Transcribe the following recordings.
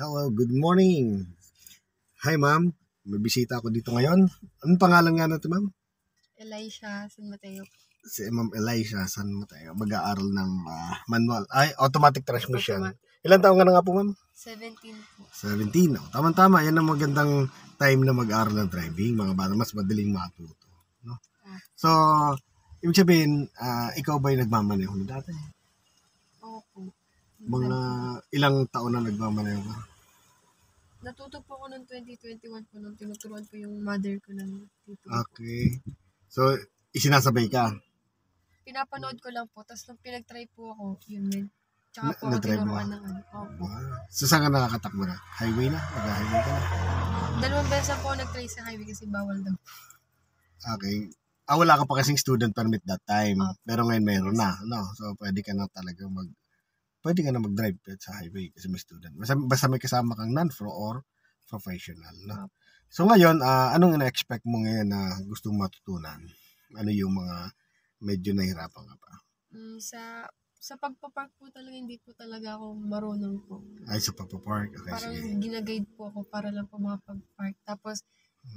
Hello, good morning. Hi, ma'am. May bisita ako dito ngayon. Anong pangalan nga natin, ma'am? Elisha San Mateo. Si Ma'am Elisha San Mateo. Mag-aaral ng manual. Automatic transmission. Ilan taong ka na nga po, ma'am? 17 po. 17. Oh, tama-tama. Yan ang magandang time na mag-aaral ng driving. Mga bata, mas madaling matuto. No? So, ibig sabihin, ikaw ba yung nagmamaneho dati? Opo. Mga ilang taon na nagmamaneho ka? Natuto po ako noong 2021 po nung tinuturuan po yung mother ko ng tito. Okay. So, isinasabay ka? Pinapanood ko lang po. Tapos nung pinag-try po ako, yun din. Tsaka po ako Na-drive mo? tinuruan ng ano. Opo. So, saan ka nakakatakbo na? Highway na? Nag-highway ka na? 2 beses po ako nag-try sa highway kasi bawal daw. Okay. Wala ka pa kasing student permit that time. Opo. Pero ngayon mayroon na. No? So, pwede ka na talaga mag-drive sa highway kasi may student. Basta may kasama kang non-pro or professional. No? Opo. So, ngayon, anong ina-expect mo ngayon na gustong matutunan? Ano yung mga medyo nahirapan ka pa? Sa pagpapark po talaga, hindi po talaga ako marunong po. Ay, sa pagpapark. Okay, Parang sige. ginaguide po ako para lang po makapag-park. Tapos,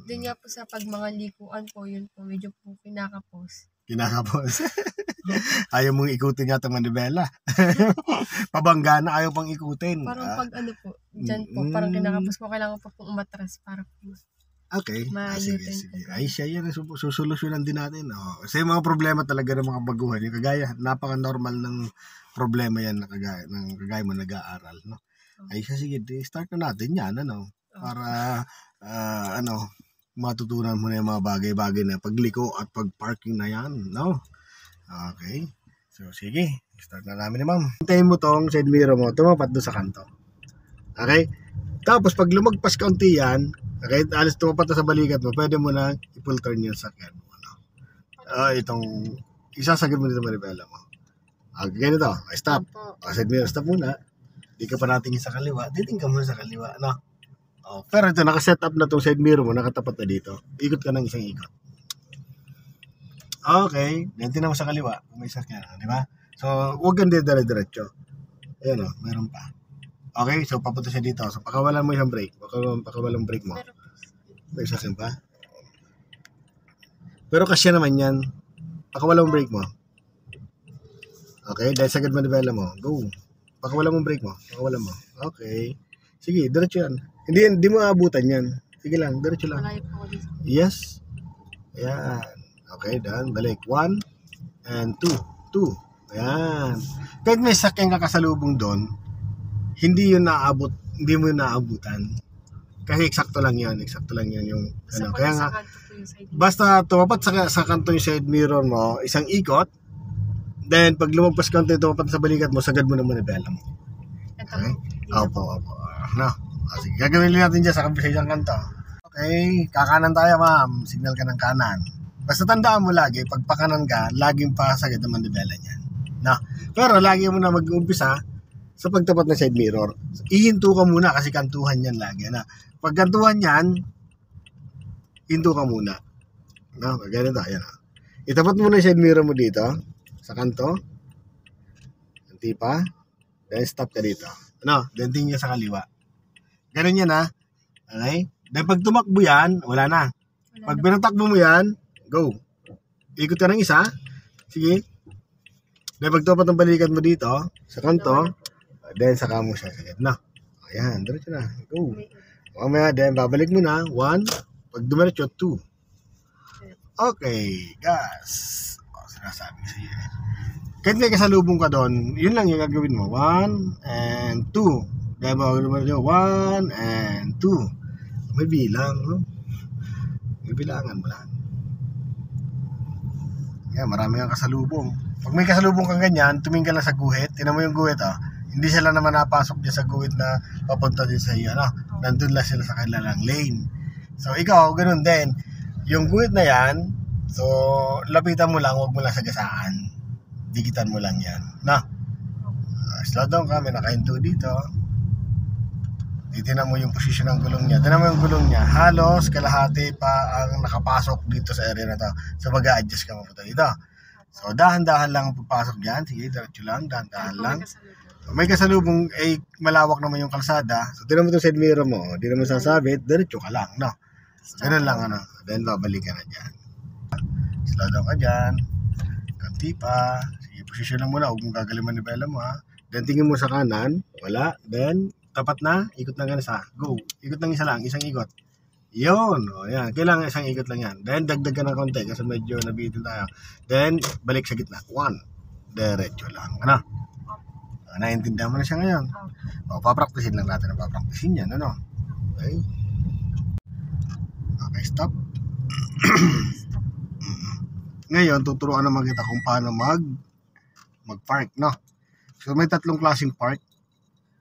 dun nga po sa pag mga likuan po, yun po, medyo po kinakapos. Kinakapos. Ayaw mong ikutin nga itong manibela. Pabangga na, ayaw pang ikutin. Parang pag ano po, dyan po, parang kinakapos po, kailangan po pong umatras para po. Okay. Sige, Ma-U-turn sige. po. Ay, siya yan. Susolusyonan din natin. Kasi yung mga problema talaga ng mga baguhan. Yung kagaya, napaka-normal ng problema yan na kagaya mo nag-aaral. No? Ay, siya, sige. Start na natin yan. Para, matutunan mo na yung mga bagay-bagay na pagliko at pag-parking na yan. No? Okay. So, sige. Start na namin ni ma'am. Hintayin mo tong side mirror mo. Tumapat doon sa kanto. Okay? Tapos, pag lumagpas kaunti yan, okay, alis tumapat na sa balikat mo, pwede mo na i-pull turn yung sakyan mo. Itong, isasagad mo dito manibela mo. Ganito. Stop. Side mirror, stop muna. Di ka pa natingin sa kaliwa. Titingin ka muna sa kaliwa. No? Pero ito, nakaset up na tong side mirror mo, nakatapat na dito. Ikot ka ng isang ikot. Okay. Then, tingnan mo sa kaliwa. May sakyan. Di ba? So, huwag kang dire-diretso. Ayan o, meron pa. Okay, so papunta siya dito. So, pakawalan mo yung brake. Pakawalan brake mo. May sakyan pa. Pero kasya naman yan. Pakawalan mo brake mo. Okay, dahil sagad manibela mo. Go. Pakawalan mo brake mo. Pakawalan mo. Okay. Sige, diretso yan. Hindi mo aabutan yan. Sige lang, diretso lang. Malayo po ako dito. Yes. Ayan. Okay, done. Balik. 1 and 2. 2. Ayan. Kahit may sakyan kakasalubong doon, hindi mo yun naaabutan. Kasi eksakto lang yan yung Sa kaya nga, kanto po yung side. basta tumapat sa kanto yung side mirror mo, isang ikot, then pag lumagpas ka konti, tumapat sa balikat mo, sagad mo naman ibela mo. Ito Okay? po. Opo. No. Sige, gagawin natin dyan sa isang kanto. Okay, kakanan tayo ma'am, signal ka ng kanan. Basta tandaan mo lagi, pag pakanan ka, laging pasagad naman ibela niyan. No? Pero lagi mo na mag-uumpisa sa pagtapat ng side mirror. Ihinto ka muna kasi kantuhan yan lagi. Pag kantuhan yan, hinto ka muna. No? Ganito, ayan. Itapat mo na yung side mirror mo dito, sa kanto. Hinti pa. Then stop ka dito. Then tingin ka sa kaliwa. Ganun yan Okay? Then pag tumakbo yan, wala na. Pag pinatakbo mo yan, go. Ikot ka ng isa. Sige. Then pag tumapat ng balikat mo dito, sa kanto, then saka mo siya sagad na. Ayan, diretso na. Go. Mamaya then babalik mo na. 1. Pag dumiretso, 2. Okay, gas. Sinasabi ko sa iyo. Kahit may kasalubong ka doon, yun lang yung gagawin mo. 1 and 2. Then dumiretso, 1 and 2. May bilang, no? May bilangan mo lang. Yan, marami kang kasalubong. Pag may kasalubong kang ganyan, tumingin ka lang sa guhit. Tingnan mo yung guhit, Hindi sila naman napasok dyan sa guhit na papunta din sa iyo, Nandun lang sila sa kanilang lane. So, ikaw, ganun din. Yung guhit na yan, so, lapitan mo lang, huwag mo lang sagasaan. Dikitan mo lang yan, slow down ka, may nakahinto dito. Titignan mo yung posisyon ng gulong niya. Tignan mo yung gulong niya. Halos kalahati pa ang nakapasok dito sa area na to. So, mag-a-adjust ka mapunta dito. So, dahan-dahan lang ang papasok dyan. Sige, diretso lang, dahan-dahan lang. May kasalubong, malawak naman yung kalsada. So, tinan mo itong side mirror mo. Di naman sasabit, diretso ka lang, no? Ganun lang, ano. Then, babalik ka na dyan. Slow down ka dyan. Kanti pa. Sige, posisyon lang muna. Huwag mong gagaling manibela mo, ha. Then, tingin mo sa kanan. Wala. Then, tapat na. Ikot na ganun sa. Go. Ikot lang isa lang. Isang ikot. Yun. O, yan. Kailangan isang ikot lang yan. Then, dagdag ka ng konti kasi medyo nabitin tayo. Then, balik sa gitna. 1. Diretso lang. Ano? Naiintindihan mo na siya ngayon. O, papraktisin lang natin ang papraktisin yan, ano? Okay. Okay, stop. Ngayon, tuturuan naman kita kung paano mag-park, no? So, may tatlong klaseng park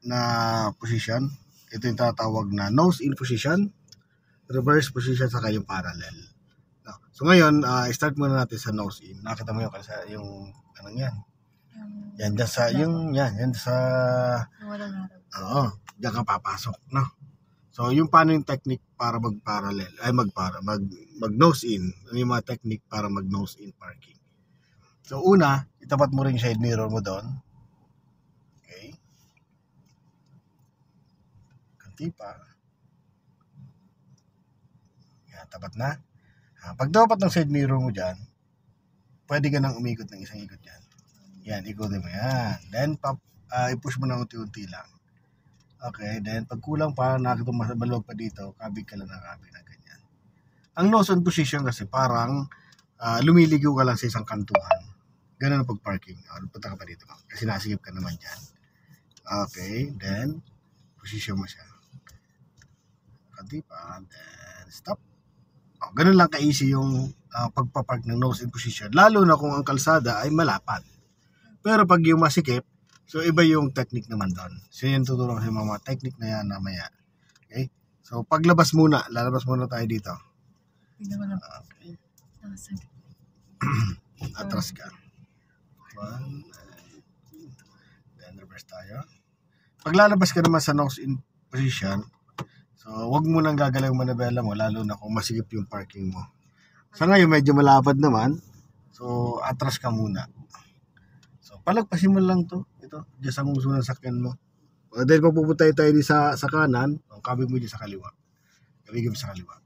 na position. Ito yung tatawag na nose-in position, reverse position, saka yung parallel. No? So, ngayon, start muna natin sa nose-in. Nakita mo yung anong yan? Yan dyan sa, yan sa, oo, dyan ka papasok, no? So, yung paano yung technique para mag-parallel, mag-nose-in, ano yung mga technique para mag-nose-in parking. So, una, itapat mo rin yung side mirror mo doon. Okay. Kanti pa. Yan, tapat na. Pag dapat ng side mirror mo dyan, pwede ka nang umikot ng isang ikot dyan. Yan, ikutin mo yan. Then, i-push mo na unti-unti lang. Okay, then pag kulang pa, nakita mo balog pa dito, kabig ka lang na kabig na ganyan. Ang nose-on position kasi parang lumiligaw ka lang sa isang kantuhan. Ganun ang pag-parking. Punta ka pa dito. Kasi nasigip ka naman dyan. Okay, then, position mo siya. Kanti pa, then, stop. Ganun lang ka-easy yung pagpapark ng nose-in position. Lalo na kung ang kalsada ay malapad. Pero pag yung masikip, so iba yung technique naman doon. So yun tutulong sa mga technique na yan namaya. Okay? So paglabas muna, lalabas muna tayo dito. Okay. Atras ka. 1, then reverse tayo. Pag lalabas ka naman sa nose-in position, so wag mo nang gagalaw yung manabela mo, lalo na kung masikip yung parking mo. Sa ngayon medyo malapad naman, so atras ka muna. Palagpasin mo lang to. Ito, dyan sa nguso ng sakyan mo. Dahil mapupunta tayo di sa kanan, ang kabig mo dyan sa kaliwa. Kabig mo sa kaliwa.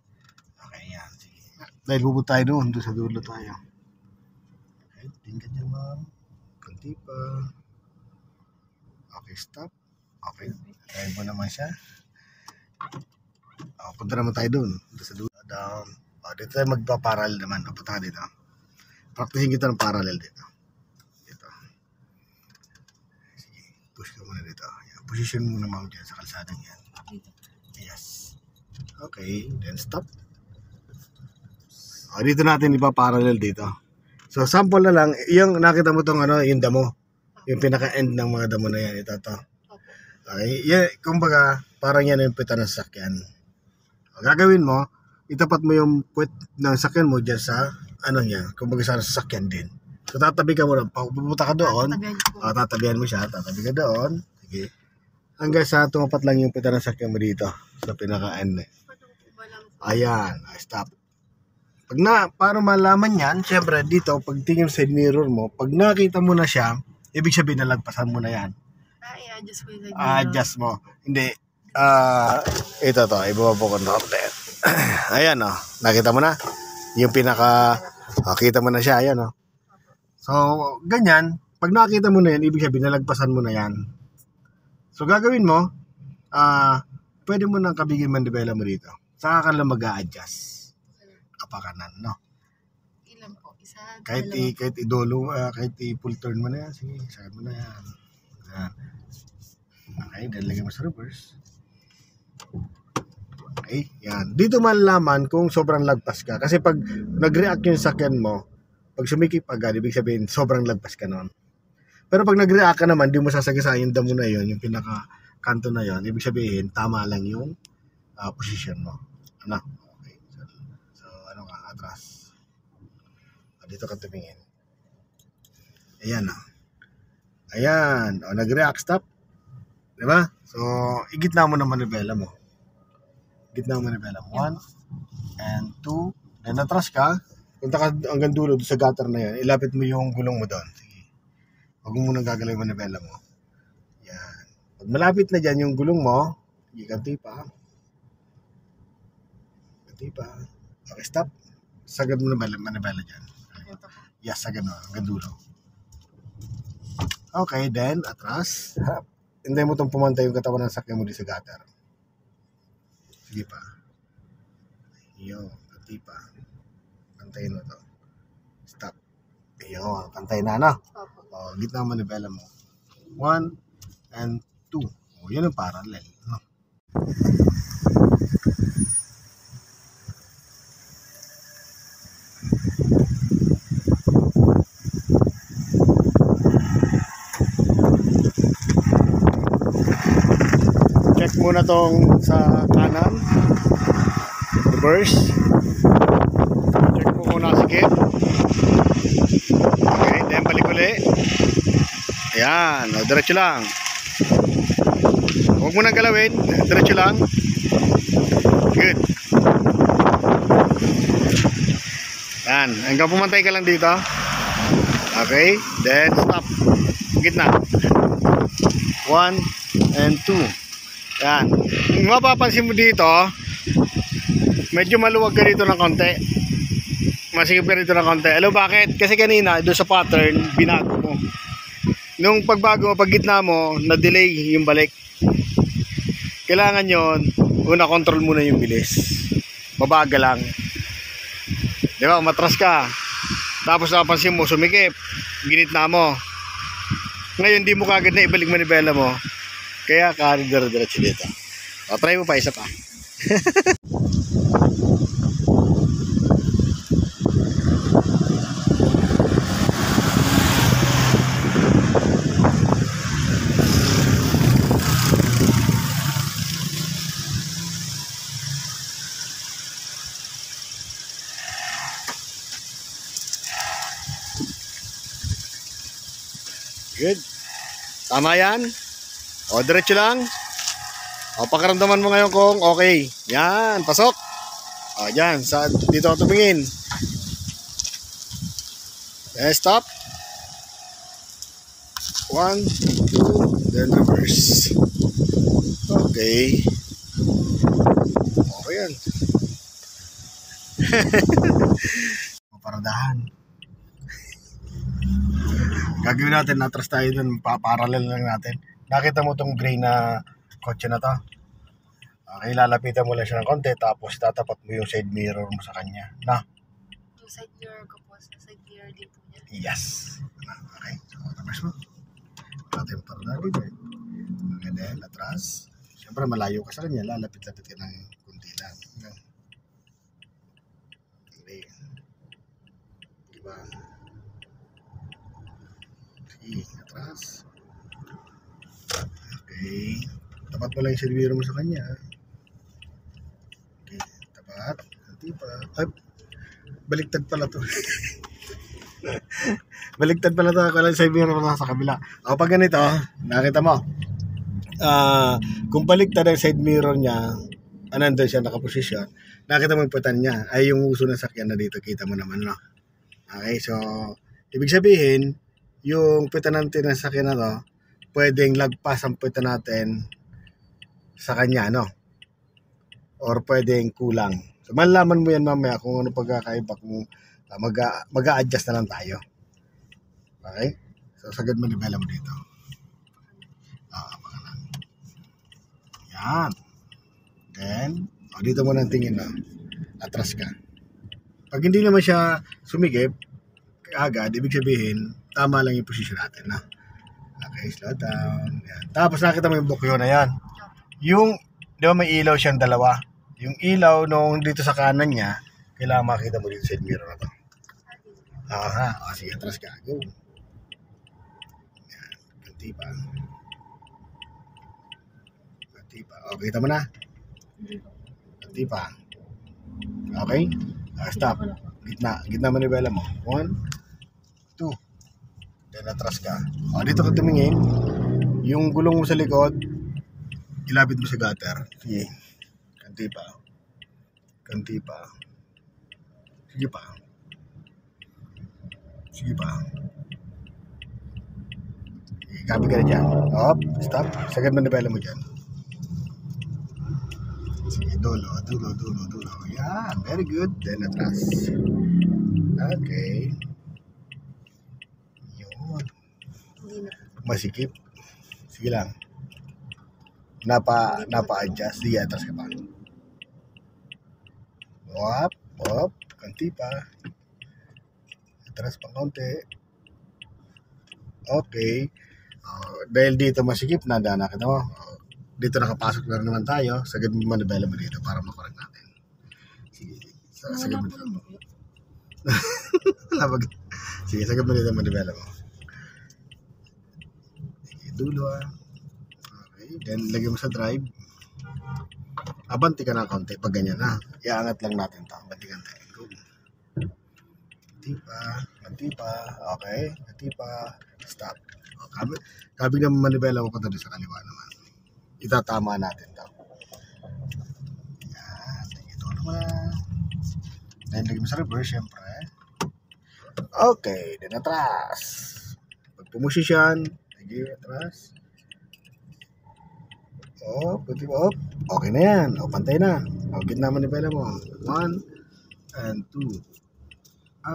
Okay, yan. Sige. Dahil pupunta tayo doon sa dulo tayo. Okay, tingnan dyan ma'am. Kunti pa. Okay, stop. Okay, tayo mo naman siya. Punta naman tayo doon. Sa dulo. Down. Dito tayo magpa-parallel naman. Punta ka dito. Practicing kita ng parallel dito. Push ka muna dito. Yan. Position mo naman dyan sa kalsadang yan. Yes. Okay. Then stop. Dito natin ipa-parallel dito. So sample na lang. Yung nakita mo itong yung damo. Yung pinaka-end ng mga damo na yan. Ito to. Okay. Yan, kumbaga, parang yan yung pita ng sakyan. Gagawin mo, itapat mo yung puwet ng sakyan mo dyan sa, niya. Kumbaga sa sakyan din. So tatabi ka muna, pupunta ka doon, tatabihan mo siya, tatabi ka doon, sige. Hanggang sa tumapat lang yung pita ng sakyan mo dito, sa pinaka-end. Ayan, stop. Para malaman yan, syempre dito, pag tingin sa side mirror mo, pag nakita mo na siya, ibig sabihin nalagpasan mo na yan. I-adjust mo yung side mirror. Adjust mo. Hindi, ito to, ibaba ko na konti. Ayan nakita mo na, yung kita mo na siya, ayan So, ganyan, pag nakita mo na yan, ibig sabihin, nalagpasan mo na yan. So, gagawin mo, pwede mo nang kabigin manibela mo dito. Saka ka lang mag-a-adjust. Kapakanan, no? Ilan po? Isa, kahit idolo, kahit i-full turn mo na yan. Sige, sakit mo na yan. Yan. Okay, then lagyan mo sa reverse. Okay, yan. Dito malalaman kung sobrang lagpas ka. Kasi pag nag-react yung sakyan mo, pag sumikip agad, ibig sabihin, sobrang lagpas ka noon. Pero pag nag-react ka naman, di mo sasagasa yung damo na yon, yung pinaka-kanto na yon, ibig sabihin, tama lang yung position mo. Okay. So atras. Dito ka tumingin. Ayan Ayan. Nag-react, stop. Diba? So, igitna mo naman manibela mo. Gitna mo manibela mo. 1 and 2. Then atras ka. Punta ka hanggang dulo sa gutter na yan, ilapit mo yung gulong mo doon. Sige. Huwag mo munang gagalaw yung manibela mo. Pag malapit na dyan yung gulong mo, kanti pa. Kanti pa. Okay, stop. Sagad mo na manibela dyan. Yes, sagad mo. Hanggang dulo. Okay, then, atras. Hindi mo itong pumantay yung katawan ng sakyan mo di sa gutter. Sige pa. Iyo, kanti pa. Kantayin mo to. Stop. Iyo, kantayin na, no? O, gitna mo manibela mo. 1 and 2. O, yun ang parallel, no? Check muna tong sa kanan. Reverse. Check mo kung nasikip. Okay, then balik ulit. Ayan, o, diretso lang. Huwag mo nang galawin, diretso lang. Good. Yan, hanggang pumantay ka lang dito. Okay, then stop. Gitna. 1 and 2. Yan. Kung mapapansin mo dito, medyo maluwag ka dito ng konti. Masikip ka dito ng konti. Alam bakit? Kasi kanina, doon sa pattern, binago mo. Nung pagbago mo, pag gitna mo, na-delay yung balik. Kailangan yon, una control muna yung bilis. Mabaga lang. Di ba, umatras ka. Tapos napansin mo, sumikip. Ginitna mo. Ngayon, di mo kagad na ibalik manibela mo. Kaya dire-diretso dito. O, try mo pa, isa pa. Good. Tama yan. O, diretso lang. O, pakaramdaman mo ngayon kung okay. Yan, pasok. O, dyan. Dito ako tumingin. Stop. 1, 2, then reverse. Okay. Okay yan. Paradahan. Gagawin natin, natras tayo dun, parallel lang natin. Nakita mo tong gray na kotse na to. Okay, lalapitan mo lang siya ng konti, tapos tatapat mo yung side mirror mo sa kanya. Na? Yung side mirror ko po, sa side mirror dito niya. Yes. Okay, so tapos mo. Natin parallel dito. Okay, then, atras. Siyempre, malayo ka sa kanya, lalapit-lapit ka ng konti lang. Okay. Diba? Atras. Okay. Tapat mo lang yung silbiro mo sa kanya. Okay. Tapat. Hindi pa. Ay, baliktad pala to. Baliktad pala to. Kala yung silbiro mo sa kabila. O, pag ganito, nakita mo. Kung baliktad ang side mirror niya, nandun siya nakaposisyon, nakita mo yung putan niya. Ay, yung uso ng sakyan na dito. Kita mo naman, no? Okay, so, ibig sabihin, yung pita natin ng sakyan na to, pwedeng lagpas ang pita natin sa kanya, no? Or pwedeng kulang. So, malalaman mo yan mamaya kung ano pagkakaiba, kung mag-a-adjust na lang tayo. Okay? So, sagad mo nibela mo dito. Baka lang. Yan. Then, dito mo nang tingin na. Atras ka. Pag hindi naman siya sumigip, agad, ibig sabihin, tama lang yung posisyon natin, na. Okay, slow down. Yan. Tapos nakita mo yung bukyo na yan. Yung, di ba may ilaw siyang dalawa? Yung ilaw nung dito sa kanan niya, kailangan makita mo dito sa mirror na to. Sige, atras ka. Go. Yan. Ganti pa. Ganti pa. O, kita mo na? Ganti pa. Okay? Stop. Gitna manibela mo. 1, 2. Then atras ka. Dito ka tumingin. Yung gulong mo sa likod, ilapit mo sa gutter. Sige. Kanti pa. Kanti pa. Sige pa. Sige pa. Sige, copy ka na dyan. Up, stop. Sagad manibela mo dyan. Sige, dulo. Yan, very good. Then atras. Okay. Yun. Hindi na. Masikip. Sige lang. Napa-adjust. Sige, atras ka pa. Up. Kanti pa. Atras pa konti. Okay. Dahil dito masikip na, nakita mo. Dito nakapasok na rin naman tayo. Sagad mo manibela mo dito para makorek natin. Sige. Sagad mo. Sige, sagad mo dito manibela mo. Sige, dulo Okay. Then, lagyan mo sa drive. Abanti ka na konti pag ganyan na. Iangat lang natin ito. Abanti-ganti. Go. Ganti pa. Okay. Ganti pa. Stop. Kabig na manibela mo ko doon sa kaliwa naman. Itatama natin ito. Yan. Ito naman. Then, lagyan mo sa reverse, syempre. Okay. Then, atras. Pag pumusisyan, sige, atras. Pwede mo. Okay na yan. Pantay na. Gitna manibela mo. 1 and 2.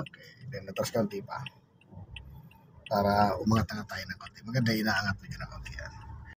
Okay. Then, atras ka pa. Para umangat-angat tayo ng konti. Maganda inaangat mo dyan ng konti yan.